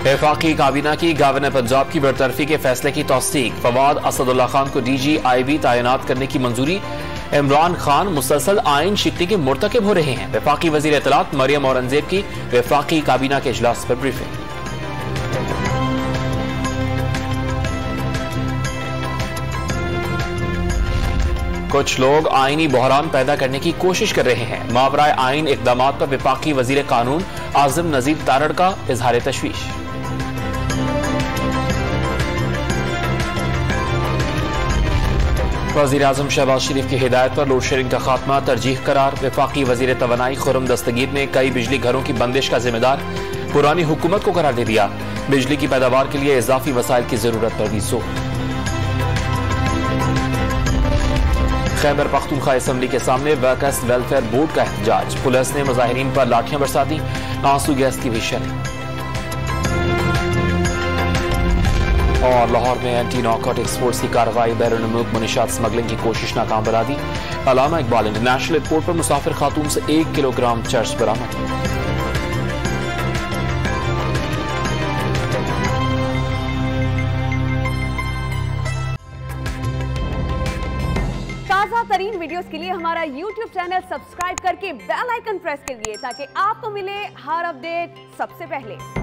वफाकी काबीना की गवर्नर पंजाब की बरतरफी के फैसले की तौसीक। फवाद असदुल्ला खान को DGIB तैनात करने की मंजूरी। इमरान खान मुसलसल आइन शिकनी के मुर्तकिब हो रहे हैं। वफाकी वजीर इत्तलात मरियम औरंगजेब की वफाकी काबीना के इजलास पर ब्रीफिंग। कुछ लोग आईनी बहरान पैदा करने की कोशिश कर रहे हैं। मावराए आइन इकदामात पर वफाकी वजीर कानून आजम नजीर तारड़ का इजहार तशवीश। वजीर आजम शहबाज शरीफ की हिदायत पर लोड शेडिंग का खात्मा तरजीह करार। वफाकी वजीर तवानाई खुर्रम दस्तगीर ने कई बिजली घरों की बंदिश का जिम्मेदार पुरानी हुकूमत को करार दे दिया। बिजली की पैदावार के लिए इजाफी वसाइल की जरूरत पर भी जोर। खैबर पख्तूनख्वा असम्बली के सामने वर्कर्स वेलफेयर बोर्ड का एहतजाज। पुलिस ने मुजाहिरीन पर लाठियां बरसा दी, आंसू गैस की भी शैली। और लाहौर में एंटी नारकोटिक्स फोर्स की कार्रवाई। बैरून मुल्क मुनशियात स्मगलिंग की कोशिश नाकाम बना दी। अलामा इकबाल इंटरनेशनल एयरपोर्ट पर मुसाफिर खातून से 1 किलोग्राम चर्च बरामद। ताज़ा तरीन वीडियोस के लिए हमारा YouTube चैनल सब्सक्राइब करके बेल आइकन प्रेस करिए ताकि आपको मिले हर अपडेट सबसे पहले।